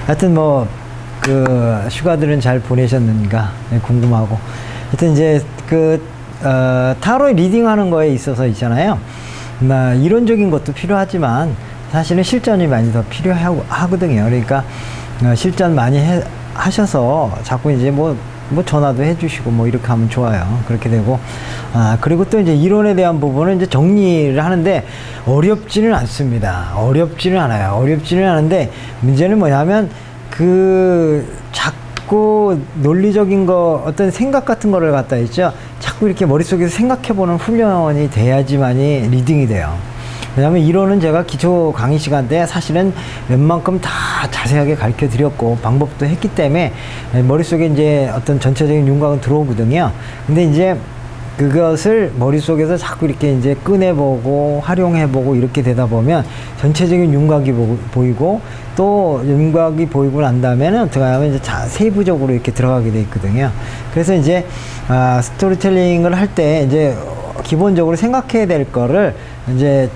하여튼 뭐 휴가들은 잘 보내셨는가 궁금하고. 하여튼 이제 타로 리딩하는 거에 있어서 있잖아요. 이론적인 것도 필요하지만 사실은 실전이 많이 더 필요하거든요. 그러니까 실전 많이 하셔서 자꾸 이제 뭐 전화도 해주시고 뭐 이렇게 하면 좋아요. 그렇게 되고, 그리고 또 이제 이론에 대한 부분은 이제 정리를 하는데 어렵지는 않습니다. 어렵지는 않아요. 어렵지는 않은데 문제는 뭐냐면 자꾸 논리적인 거, 어떤 생각 같은 거를 갖다 있죠. 자꾸 이렇게 머릿속에서 생각해보는 훈련이 돼야지만이 리딩이 돼요. 왜냐면 이론은 제가 기초 강의 시간 때 사실은 웬만큼 다 자세하게 가르쳐 드렸고 방법도 했기 때문에 머릿속에 이제 어떤 전체적인 윤곽은 들어오거든요. 근데 이제 그것을 머릿속에서 자꾸 이렇게 이제 꺼내보고 활용해보고 이렇게 되다 보면 전체적인 윤곽이 보이고, 또 윤곽이 보이고 난 다음에는 어떻게 하면 이제 세부적으로 이렇게 들어가게 돼 있거든요. 그래서 이제 스토리텔링을 할 때 이제 기본적으로 생각해야 될 거를 이제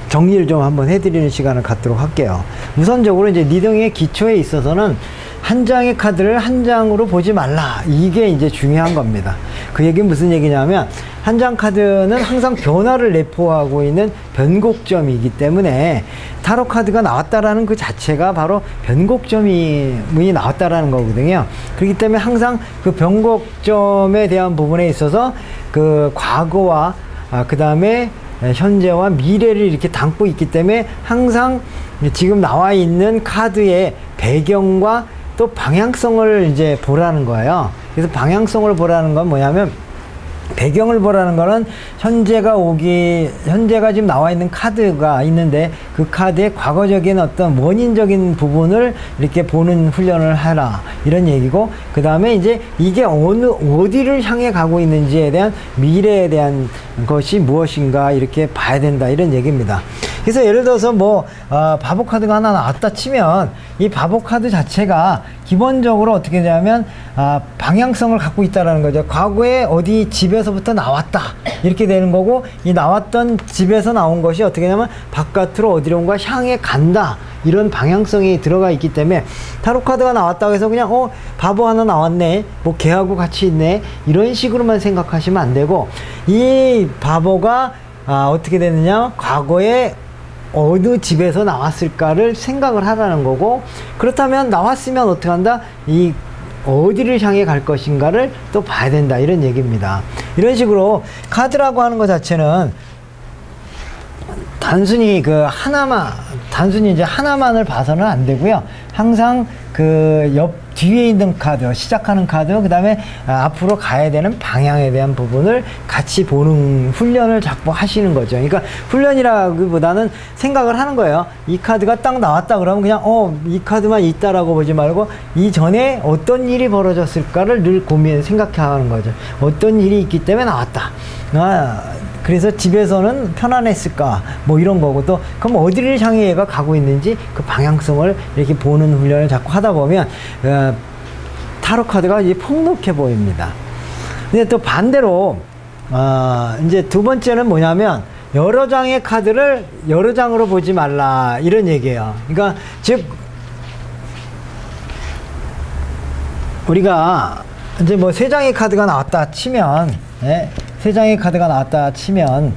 정리를 좀 한번 해드리는 시간을 갖도록 할게요. 우선적으로 이제 리딩의 기초에 있어서는 한 장의 카드를 한 장으로 보지 말라. 이게 이제 중요한 겁니다. 그 얘기는 무슨 얘기냐면, 한 장 카드는 항상 변화를 내포하고 있는 변곡점이기 때문에 타로 카드가 나왔다라는 그 자체가 바로 변곡점이 나왔다라는 거거든요. 그렇기 때문에 항상 그 변곡점에 대한 부분에 있어서 그 과거와 그 다음에 현재와 미래를 이렇게 담고 있기 때문에 항상 지금 나와 있는 카드의 배경과 또 방향성을 이제 보라는 거예요. 그래서 방향성을 보라는 건 뭐냐면, 배경을 보라는 거는 현재가 지금 나와 있는 카드가 있는데 그 카드의 과거적인 어떤 원인적인 부분을 이렇게 보는 훈련을 해라, 이런 얘기고, 그 다음에 이제 이게 어디를 향해 가고 있는지에 대한 미래에 대한 것이 무엇인가 이렇게 봐야 된다, 이런 얘기입니다. 그래서 예를 들어서 바보 카드가 하나 나왔다 치면, 이 바보 카드 자체가 기본적으로 어떻게 되냐면 방향성을 갖고 있다라는 거죠. 과거에 어디 집에서부터 나왔다, 이렇게 되는 거고, 이 나왔던 집에서 나온 것이 어떻게 되냐면 바깥으로 어디론가 향해 간다, 이런 방향성이 들어가 있기 때문에 타로 카드가 나왔다고 해서 그냥 바보 하나 나왔네, 뭐 걔하고 같이 있네, 이런 식으로만 생각하시면 안 되고, 이 바보가 어떻게 되느냐, 과거에 어느 집에서 나왔을까를 생각을 하라는 거고, 그렇다면 나왔으면 어떻게 한다? 이 어디를 향해 갈 것인가를 또 봐야 된다, 이런 얘기입니다. 이런 식으로 카드라고 하는 것 자체는 단순히 이제 하나만을 봐서는 안 되고요. 항상 뒤에 있는 카드, 시작하는 카드, 그 다음에 앞으로 가야 되는 방향에 대한 부분을 같이 보는 훈련을 자꾸 하시는 거죠. 그러니까 훈련이라기보다는 생각을 하는 거예요. 이 카드가 딱 나왔다 그러면 그냥 이 카드만 있다라고 보지 말고, 이전에 어떤 일이 벌어졌을까를 늘 생각해 하는 거죠. 어떤 일이 있기 때문에 나왔다. 그래서 집에서는 편안했을까, 뭐 이런 거고, 또 그럼 어디를 향해 얘가 가고 있는지 그 방향성을 이렇게 보는 훈련을 자꾸 하다 보면 타로 카드가 이제 폭넓게 보입니다. 근데 또 반대로 이제 두 번째는 뭐냐면, 여러 장의 카드를 여러 장으로 보지 말라, 이런 얘기예요. 그러니까 즉 우리가 이제 세 장의 카드가 나왔다 치면, 세 장의 카드가 나왔다 치면,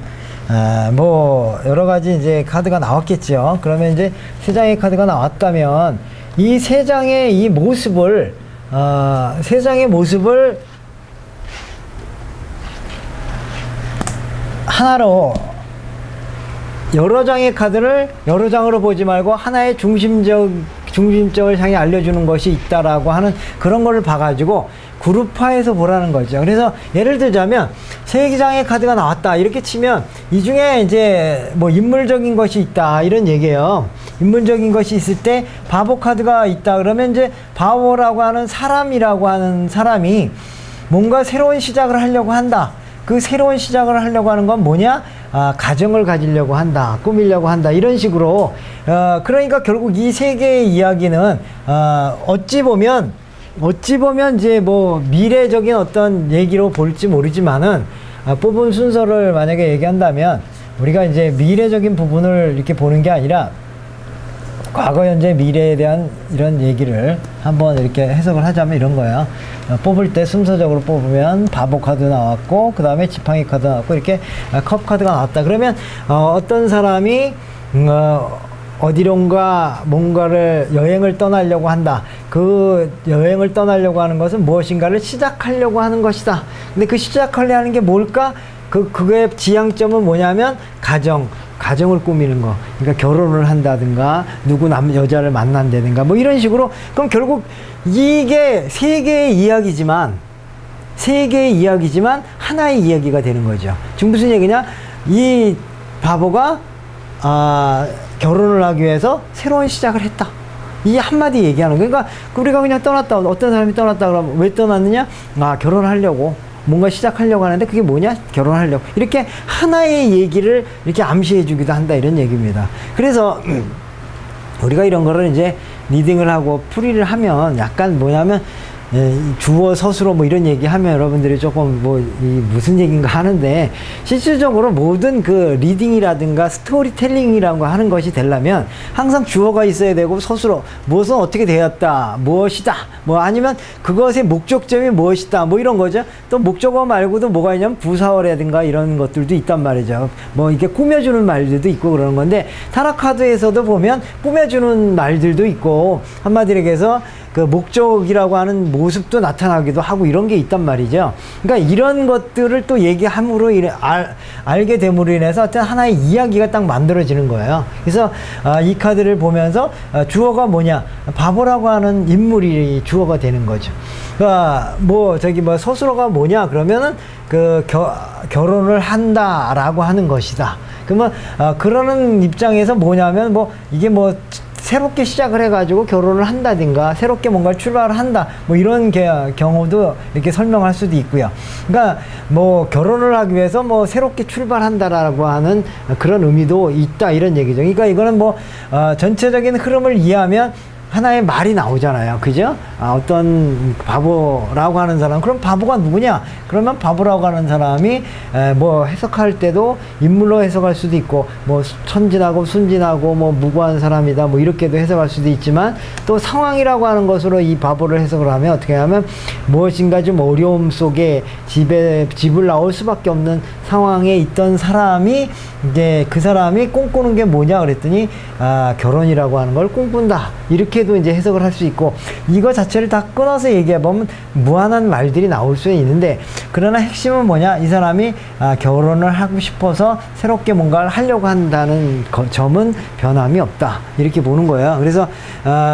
여러 가지 이제 카드가 나왔겠죠. 그러면 이제 세 장의 카드가 나왔다면, 이 세 장의 이 모습을, 세 장의 모습을 하나로, 여러 장의 카드를 여러 장으로 보지 말고 하나의 중심적을 향해 알려주는 것이 있다라고 하는 그런 거를 봐가지고 그룹화해서 보라는 거죠. 그래서 예를 들자면 세 장의 카드가 나왔다, 이렇게 치면 이 중에 이제 인물적인 것이 있다, 이런 얘기예요. 인물적인 것이 있을 때 바보 카드가 있다 그러면, 이제 바보라고 하는 사람이라고 하는 사람이 뭔가 새로운 시작을 하려고 한다. 그 새로운 시작을 하려고 하는 건 뭐냐? 가정을 가지려고 한다, 꾸미려고 한다, 이런 식으로. 그러니까 결국 이 세 개의 이야기는 어찌 보면 이제 미래적인 어떤 얘기로 볼지 모르지만은, 뽑은 순서를 만약에 얘기한다면 우리가 이제 미래적인 부분을 이렇게 보는 게 아니라 과거, 현재, 미래에 대한 이런 얘기를 한번 이렇게 해석을 하자면 이런 거예요. 뽑을 때 순서적으로 뽑으면 바보 카드 나왔고, 그 다음에 지팡이 카드 나왔고, 이렇게 컵 카드가 나왔다. 그러면 어떤 사람이 어디론가 뭔가를 여행을 떠나려고 한다. 그 여행을 떠나려고 하는 것은 무엇인가를 시작하려고 하는 것이다. 근데 그 시작하려 하는 게 뭘까? 그거의 지향점은 뭐냐면 가정을 꾸미는 거. 그러니까 결혼을 한다든가, 누구 여자를 만난다든가, 뭐 이런 식으로. 그럼 결국 이게 세 개의 이야기지만 하나의 이야기가 되는 거죠. 지금 무슨 얘기냐? 이 바보가 결혼을 하기 위해서 새로운 시작을 했다. 이 한마디 얘기하는 거예요. 그러니까 우리가 그냥 떠났다. 어떤 사람이 떠났다 그러면 왜 떠났느냐? 결혼하려고. 뭔가 시작하려고 하는데 그게 뭐냐? 결혼하려고. 이렇게 하나의 얘기를 이렇게 암시해 주기도 한다. 이런 얘기입니다. 그래서 우리가 이런 거를 이제 리딩을 하고 풀이를 하면 약간 뭐냐면 주어 서술어 뭐 이런 얘기 하면 여러분들이 조금 무슨 얘기인가 하는데, 실질적으로 모든 그 리딩이라든가 스토리텔링이라고 하는 것이 되려면 항상 주어가 있어야 되고, 서술어 무엇은 어떻게 되었다, 무엇이다, 뭐 아니면 그것의 목적점이 무엇이다, 뭐 이런 거죠. 또 목적어 말고도 뭐가 있냐면 부사어라든가 이런 것들도 있단 말이죠. 뭐 이게 꾸며주는 말들도 있고 그러는 건데, 타로 카드에서도 보면 꾸며주는 말들도 있고, 한마디로 얘기해서 그 목적이라고 하는 모습도 나타나기도 하고 이런 게 있단 말이죠. 그러니까 이런 것들을 또 얘기함으로 알게 됨으로 인해서 어떤 하나의 이야기가 딱 만들어지는 거예요. 그래서 이 카드를 보면서 주어가 뭐냐? 바보라고 하는 인물이 주어가 되는 거죠. 그러니까 서술어가 뭐냐? 그러면은 결혼을 한다라고 하는 것이다. 그러면 그러는 입장에서 뭐냐면 이게 새롭게 시작을 해가지고 결혼을 한다든가, 새롭게 뭔가를 출발을 한다, 뭐 이런 경우도 이렇게 설명할 수도 있고요. 그러니까 결혼을 하기 위해서 새롭게 출발한다라고 하는 그런 의미도 있다, 이런 얘기죠. 그러니까 이거는 전체적인 흐름을 이해하면 하나의 말이 나오잖아요. 그죠? 어떤 바보라고 하는 사람, 그럼 바보가 누구냐? 그러면 바보라고 하는 사람이 해석할 때도 인물로 해석할 수도 있고, 천진하고 순진하고 무고한 사람이다, 이렇게도 해석할 수도 있지만, 또 상황이라고 하는 것으로 이 바보를 해석을 하면 어떻게 하면 무엇인가 좀 어려움 속에 집을 나올 수밖에 없는 상황에 있던 사람이, 이제 그 사람이 꿈꾸는 게 뭐냐 그랬더니 결혼이라고 하는 걸 꿈꾼다, 이렇게도 이제 해석을 할 수 있고, 이거 자체를 다 끊어서 얘기해 보면 무한한 말들이 나올 수 있는데, 그러나 핵심은 뭐냐? 이 사람이 결혼을 하고 싶어서 새롭게 뭔가를 하려고 한다는 점은 변함이 없다, 이렇게 보는 거예요. 그래서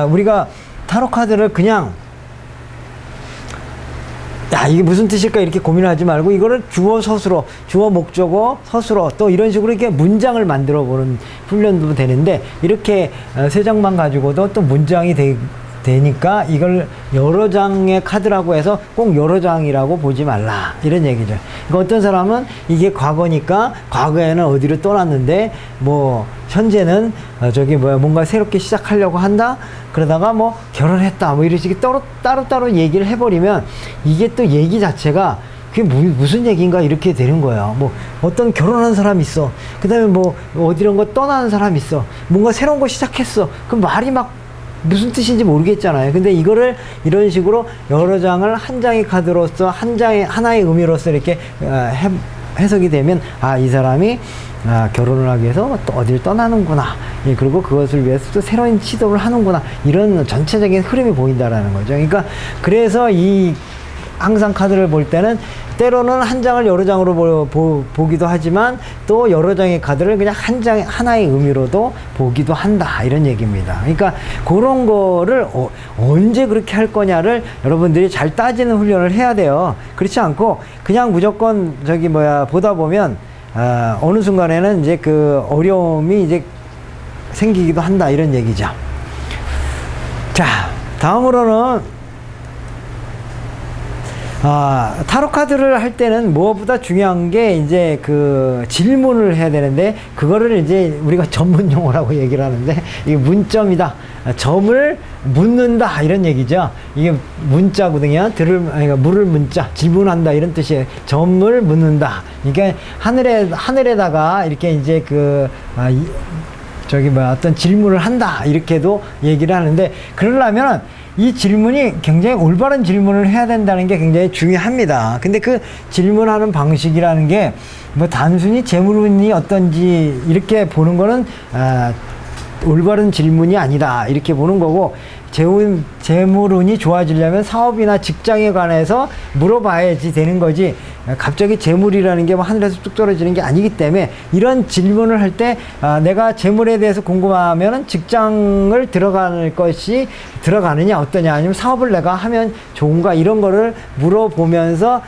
우리가 타로 카드를 그냥 이게 무슨 뜻일까 이렇게 고민하지 말고, 이거를 주어 서술어, 주어 목적어 서술어, 또 이런 식으로 이렇게 문장을 만들어 보는 훈련도 되는데, 이렇게 세 장만 가지고도 또 문장이 되니까 이걸 여러 장의 카드라고 해서 꼭 여러 장이라고 보지 말라, 이런 얘기죠. 그러니까 어떤 사람은 이게 과거니까 과거에는 어디로 떠났는데 현재는 뭔가 새롭게 시작하려고 한다, 그러다가 결혼했다, 이런 식의 따로따로 얘기를 해버리면 이게 또 얘기 자체가 그게 무슨 얘기인가 이렇게 되는 거예요. 어떤 결혼한 사람이 있어, 그 다음에 어디론가 떠나는 사람이 있어, 뭔가 새로운 거 시작했어, 그 말이 무슨 뜻인지 모르겠잖아요. 근데 이거를 이런 식으로 여러 장을 한 장의 카드로서 하나의 의미로서 이렇게 해석이 되면, 이 사람이 결혼을 하기 위해서 또 어딜 떠나는구나, 그리고 그것을 위해서 또 새로운 시도를 하는구나, 이런 전체적인 흐름이 보인다라는 거죠. 그러니까 그래서 항상 카드를 볼 때는 때로는 한 장을 여러 장으로 보기도 하지만, 또 여러 장의 카드를 그냥 하나의 의미로도 보기도 한다, 이런 얘기입니다. 그러니까 그런 거를 언제 그렇게 할 거냐를 여러분들이 잘 따지는 훈련을 해야 돼요. 그렇지 않고 그냥 무조건 보다 보면 어느 순간에는 이제 그 어려움이 이제 생기기도 한다, 이런 얘기죠. 자, 다음으로는 타로 카드를 할 때는 무엇보다 중요한 게 이제 그 질문을 해야 되는데, 그거를 이제 우리가 전문 용어라고 얘기를 하는데, 이게 문점이다, 점을 묻는다, 이런 얘기죠. 이게 문자거든요. 그러니까 물을 문자, 질문한다, 이런 뜻이에요. 점을 묻는다. 이게 하늘에다가 이렇게 이제 어떤 질문을 한다 이렇게도 얘기를 하는데, 그러려면 이 질문이 굉장히 올바른 질문을 해야 된다는 게 굉장히 중요합니다. 근데 그 질문하는 방식이라는 게 뭐 단순히 재물운이 어떤지 이렇게 보는 거는 올바른 질문이 아니다 이렇게 보는 거고, 재물운이 좋아지려면 사업이나 직장에 관해서 물어봐야지 되는 거지, 갑자기 재물이라는 게 뭐 하늘에서 뚝 떨어지는 게 아니기 때문에, 이런 질문을 할 때 내가 재물에 대해서 궁금하면은 직장을 들어갈 것이 들어가느냐 어떠냐, 아니면 사업을 내가 하면 좋은가, 이런 거를 물어보면서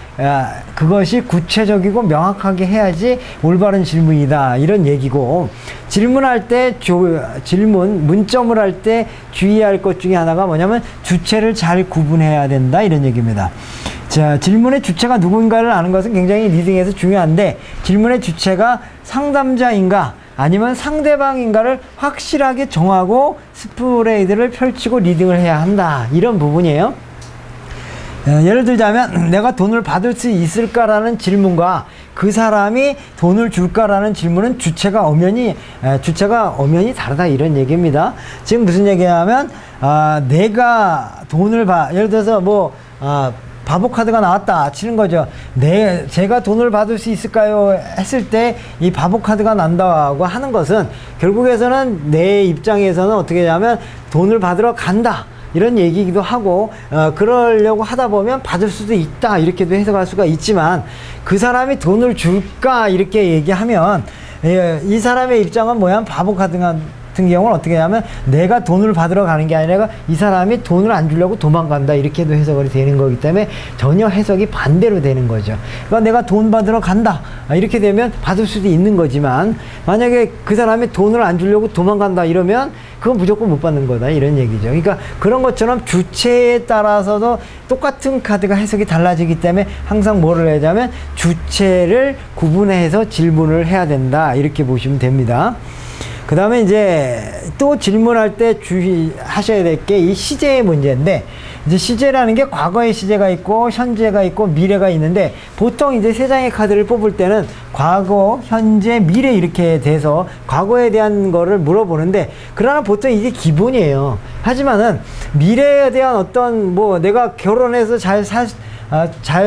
그것이 구체적이고 명확하게 해야지 올바른 질문이다 이런 얘기고, 질문할 때 문점을 할 때 주의할 것 중에 하나가 뭐냐면 주체를 잘 구분해야 된다 이런 얘기입니다. 자, 질문의 주체가 누구인가를 아는 것은 굉장히 리딩에서 중요한데, 질문의 주체가 상담자인가 아니면 상대방인가를 확실하게 정하고 스프레이드를 펼치고 리딩을 해야 한다 이런 부분이에요. 예를 들자면 내가 돈을 받을 수 있을까라는 질문과 그 사람이 돈을 줄까라는 질문은 주체가 엄연히 다르다 이런 얘기입니다. 지금 무슨 얘기냐면 내가 돈을 예를 들어서 바보 카드가 나왔다 치는 거죠. 제가 돈을 받을 수 있을까요? 했을 때 이 바보 카드가 난다고 하는 것은 결국에서는 내 입장에서는 어떻게 하냐면 돈을 받으러 간다 이런 얘기이기도 하고, 그러려고 하다 보면 받을 수도 있다 이렇게도 해석할 수가 있지만, 그 사람이 돈을 줄까 이렇게 얘기하면 이 사람의 입장은 뭐야? 바보 카드 같은 경우는 어떻게 하냐면 내가 돈을 받으러 가는 게 아니라 이 사람이 돈을 안 주려고 도망간다 이렇게도 해석이 되는 거기 때문에 전혀 해석이 반대로 되는 거죠. 그러니까 내가 돈 받으러 간다 이렇게 되면 받을 수도 있는 거지만, 만약에 그 사람이 돈을 안 주려고 도망간다 이러면 그건 무조건 못 받는 거다 이런 얘기죠. 그러니까 그런 것처럼 주체에 따라서도 똑같은 카드가 해석이 달라지기 때문에 항상 뭐를 하자면 주체를 구분해서 질문을 해야 된다 이렇게 보시면 됩니다. 그 다음에 이제 또 질문할 때 주의하셔야 될 게 이 시제의 문제인데, 이제 시제라는 게 과거의 시제가 있고 현재가 있고 미래가 있는데, 보통 이제 세 장의 카드를 뽑을 때는 과거, 현재, 미래 이렇게 돼서 과거에 대한 거를 물어보는데, 그러나 보통 이게 기본이에요. 하지만은 미래에 대한 어떤 내가 결혼해서 잘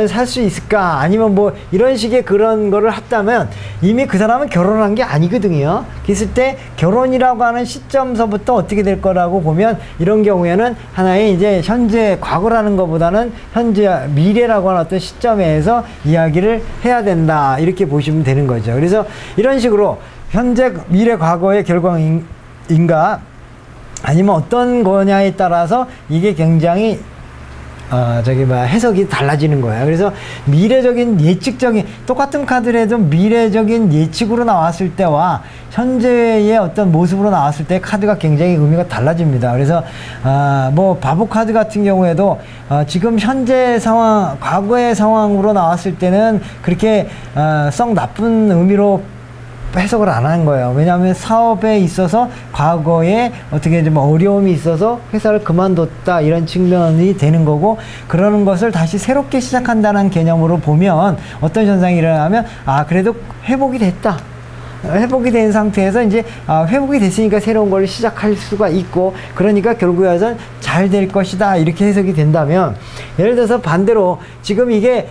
살 수 있을까 아니면 이런 식의 그런 거를 했다면 이미 그 사람은 결혼한 게 아니거든요. 그랬을 때 결혼이라고 하는 시점서부터 어떻게 될 거라고 보면, 이런 경우에는 하나의 이제 현재 과거라는 것보다는 현재 미래라고 하는 어떤 시점에서 이야기를 해야 된다 이렇게 보시면 되는 거죠. 그래서 이런 식으로 현재 미래 과거의 결과인가 아니면 어떤 거냐에 따라서 이게 굉장히 해석이 달라지는 거예요. 그래서 미래적인 예측적인, 똑같은 카드라도 미래적인 예측으로 나왔을 때와 현재의 어떤 모습으로 나왔을 때 카드가 굉장히 의미가 달라집니다. 그래서 바보 카드 같은 경우에도 지금 현재 상황, 과거의 상황으로 나왔을 때는 그렇게 썩 나쁜 의미로 해석을 안 하는 거예요. 왜냐하면 사업에 있어서 과거에 어떻게 좀 어려움이 있어서 회사를 그만뒀다 이런 측면이 되는 거고, 그러는 것을 다시 새롭게 시작한다는 개념으로 보면 어떤 현상이 일어나면 그래도 회복이 됐다. 회복이 된 상태에서 이제 회복이 됐으니까 새로운 걸 시작할 수가 있고, 그러니까 결국에는 잘 될 것이다 이렇게 해석이 된다면, 예를 들어서 반대로 지금 이게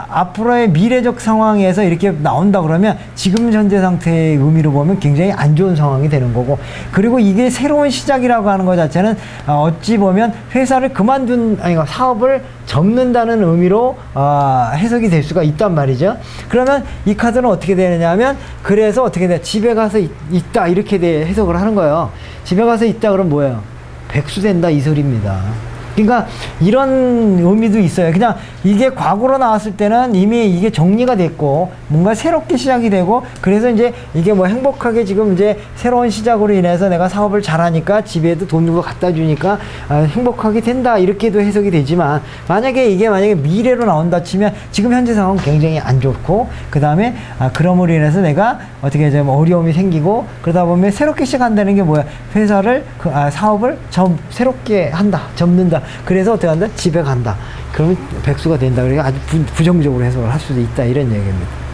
앞으로의 미래적 상황에서 이렇게 나온다 그러면 지금 현재 상태의 의미로 보면 굉장히 안 좋은 상황이 되는 거고, 그리고 이게 새로운 시작이라고 하는 것 자체는 어찌 보면 회사를 사업을 접는다는 의미로 해석이 될 수가 있단 말이죠. 그러면 이 카드는 어떻게 되느냐 하면, 그래서 어떻게 돼? 집에 가서 있다 이렇게 해석을 하는 거예요. 집에 가서 있다 그러면 뭐예요? 백수 된다 이 소리입니다. 그러니까 이런 의미도 있어요. 그냥 이게 과거로 나왔을 때는 이미 이게 정리가 됐고 뭔가 새롭게 시작이 되고, 그래서 이제 이게 행복하게 지금 이제 새로운 시작으로 인해서 내가 사업을 잘하니까 집에도 돈도 갖다 주니까 행복하게 된다 이렇게도 해석이 되지만, 이게 만약에 미래로 나온다 치면 지금 현재 상황은 굉장히 안 좋고, 그 다음에 그럼으로 인해서 내가 어떻게 좀 어려움이 생기고, 그러다 보면 새롭게 시작한다는 게 뭐야? 회사를 사업을 새롭게 한다, 접는다. 그래서 어떻게 한다? 집에 간다. 그러면 백수가 된다. 그러니까 아주 부정적으로 해석을 할 수도 있다. 이런 얘기입니다.